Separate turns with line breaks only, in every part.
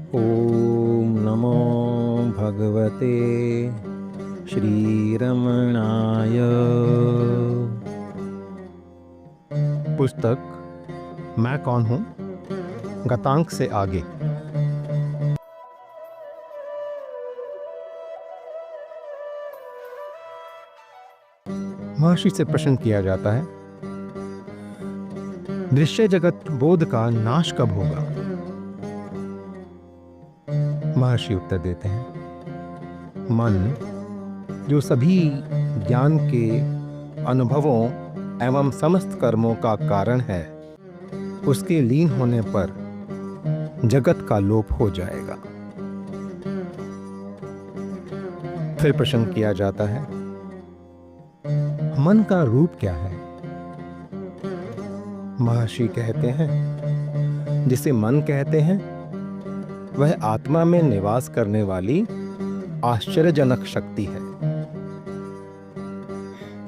ओम नमो भगवते श्रीरमणाय। पुस्तक मैं कौन हूँ, गतांक से आगे। महर्षि से प्रश्न किया जाता है, दृश्य जगत बोध का नाश कब होगा? महर्षि उत्तर देते हैं, मन जो सभी ज्ञान के अनुभवों एवं समस्त कर्मों का कारण है, उसके लीन होने पर जगत का लोप हो जाएगा। फिर प्रश्न किया जाता है, मन का रूप क्या है? महर्षि कहते हैं, जिसे मन कहते हैं वह आत्मा में निवास करने वाली आश्चर्यजनक शक्ति है।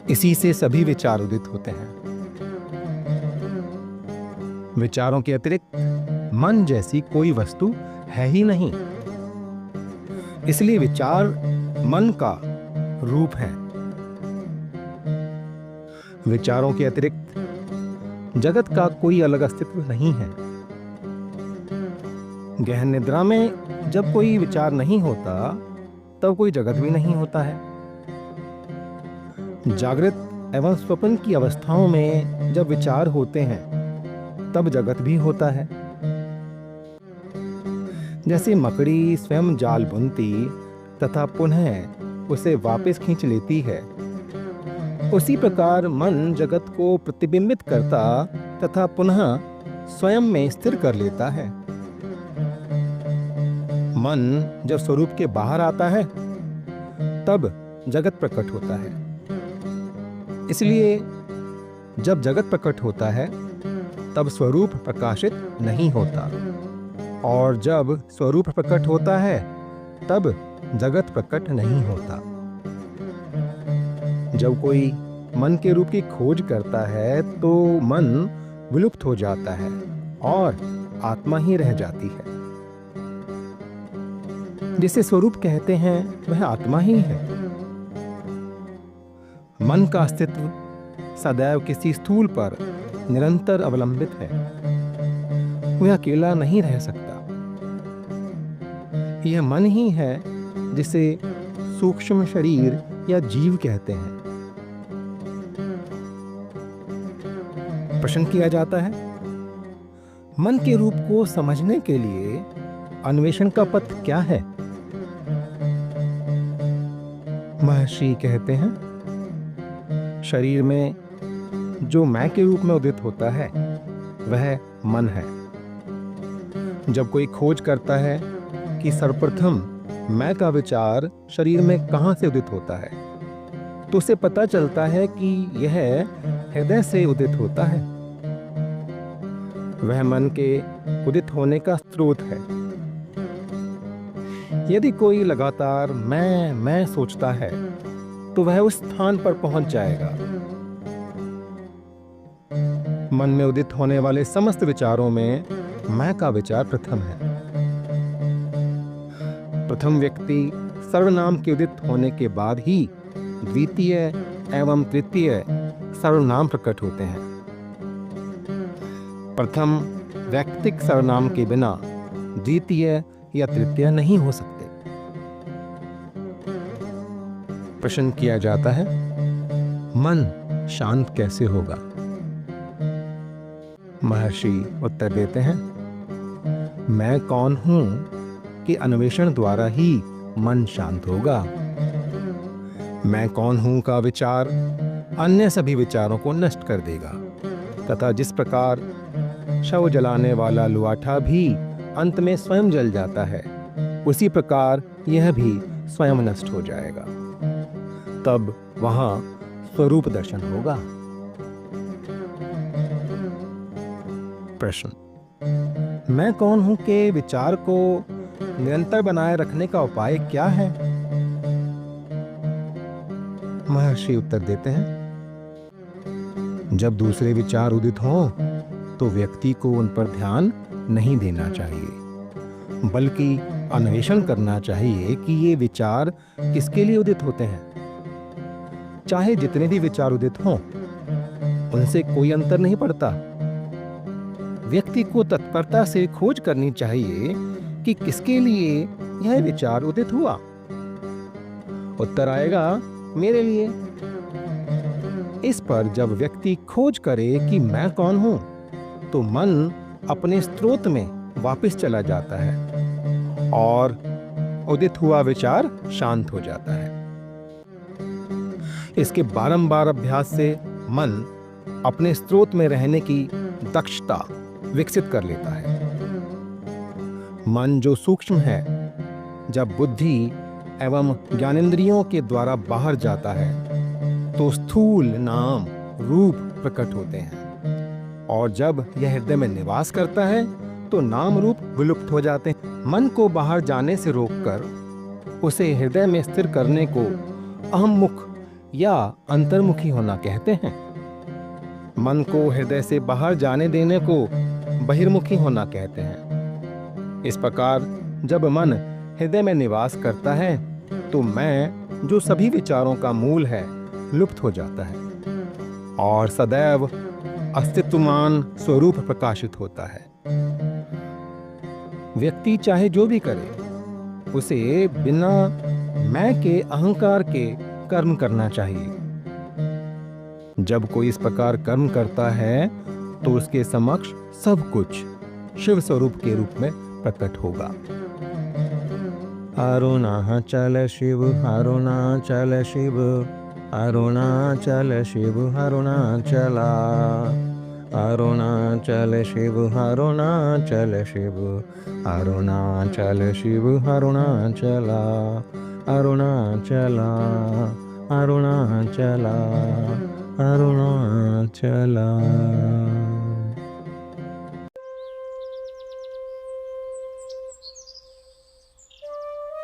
इसी से सभी विचार उदित होते हैं। विचारों के अतिरिक्त मन जैसी कोई वस्तु है ही नहीं, इसलिए विचार मन का रूप है। विचारों के अतिरिक्त जगत का कोई अलग अस्तित्व नहीं है। गहन निद्रा में जब कोई विचार नहीं होता, तब कोई जगत भी नहीं होता है। जागृत एवं स्वप्न की अवस्थाओं में जब विचार होते हैं, तब जगत भी होता है। जैसे मकड़ी स्वयं जाल बुनती तथा पुनः उसे वापस खींच लेती है, उसी प्रकार मन जगत को प्रतिबिंबित करता तथा पुनः स्वयं में स्थिर कर लेता है। मन जब स्वरूप के बाहर आता है, तब जगत प्रकट होता है। इसलिए जब जगत प्रकट होता है, तब स्वरूप प्रकाशित नहीं होता, और जब स्वरूप प्रकट होता है, तब जगत प्रकट नहीं होता। जब कोई मन के रूप की खोज करता है, तो मन विलुप्त हो जाता है और आत्मा ही रह जाती है। जिसे स्वरूप कहते हैं वह आत्मा ही है। मन का अस्तित्व सदैव किसी स्थूल पर निरंतर अवलंबित है। वह अकेला नहीं रह सकता। यह मन ही है जिसे सूक्ष्म शरीर या जीव कहते हैं। प्रश्न किया जाता है, मन के रूप को समझने के लिए अन्वेषण का पथ क्या है? महर्षि कहते हैं, शरीर में जो मैं के रूप में उदित होता है वह मन है। जब कोई खोज करता है कि सर्वप्रथम मैं का विचार शरीर में कहां से उदित होता है, तो उसे पता चलता है कि यह हृदय से उदित होता है। वह मन के उदित होने का स्रोत है। यदि कोई लगातार मैं सोचता है, तो वह उस स्थान पर पहुंच जाएगा। मन में उदित होने वाले समस्त विचारों में मैं का विचार प्रथम है। प्रथम व्यक्ति सर्वनाम के उदित होने के बाद ही द्वितीय एवं तृतीय सर्वनाम प्रकट होते हैं। प्रथम वैयक्तिक सर्वनाम के बिना द्वितीय या तृतीय नहीं हो सकते। प्रश्न किया जाता है, मन शांत कैसे होगा? महर्षि उत्तर देते हैं, मैं कौन हूं कि अन्वेषण द्वारा ही मन शांत होगा। मैं कौन हूं का विचार अन्य सभी विचारों को नष्ट कर देगा, तथा जिस प्रकार शव जलाने वाला लुआठा भी अंत में स्वयं जल जाता है, उसी प्रकार यह भी स्वयं नष्ट हो जाएगा। तब वहां स्वरूप दर्शन होगा। प्रश्न, मैं कौन हूं के विचार को निरंतर बनाए रखने का उपाय क्या है? महर्षि उत्तर देते हैं, जब दूसरे विचार उदित हों, तो व्यक्ति को उन पर ध्यान नहीं देना चाहिए। बल्कि अन्वेषण करना चाहिए कि ये विचार किसके लिए उदित होते हैं। चाहे जितने भी विचार उदित हों, उनसे कोई अंतर नहीं पड़ता। व्यक्ति को तत्परता से खोज करनी चाहिए कि किसके लिए यह विचार उदित हुआ। उत्तर आएगा, मेरे लिए। इस पर जब व्यक्ति खोज करे कि मैं कौन हूं, तो मन अपने स्रोत में वापस चला जाता है और उदित हुआ विचार शांत हो जाता है। इसके बारंबार अभ्यास से मन अपने स्रोत में रहने की दक्षता विकसित कर लेता है। मन जो सूक्ष्म है, जब बुद्धि एवं ज्ञानेंद्रियों के द्वारा बाहर जाता है, तो स्थूल नाम रूप प्रकट होते हैं, और जब यह हृदय में निवास करता है तो नाम रूप विलुप्त हो जाते हैं। मन को बाहर जाने से रोककर उसे हृदय में स्थिर करने को अहम्मुख या अंतर्मुखी होना कहते हैं। मन को हृदय से बाहर जाने देने को बहिर्मुखी होना कहते हैं। इस प्रकार जब मन हृदय में निवास करता है, तो मैं जो सभी विचारों का मूल है लुप्त हो जाता है और सदैव अस्तित्वमान स्वरूप प्रकाशित होता है। व्यक्ति चाहे जो भी करे, उसे बिना मैं के अहंकार के कर्म करना चाहिए। जब कोई इस प्रकार कर्म करता है, तो उसके समक्ष सब कुछ शिव स्वरूप के रूप में प्रकट होगा। अरुणाचल शिव, अरुणाचल शिव, अरुणाचल शिव, अरुणाचला, अरुणाचल शिव, अरुणाचल शिव, अरुणाचल शिव, अरुणाचला, अरुणाचला, अरुणाचला, अरुणाचला।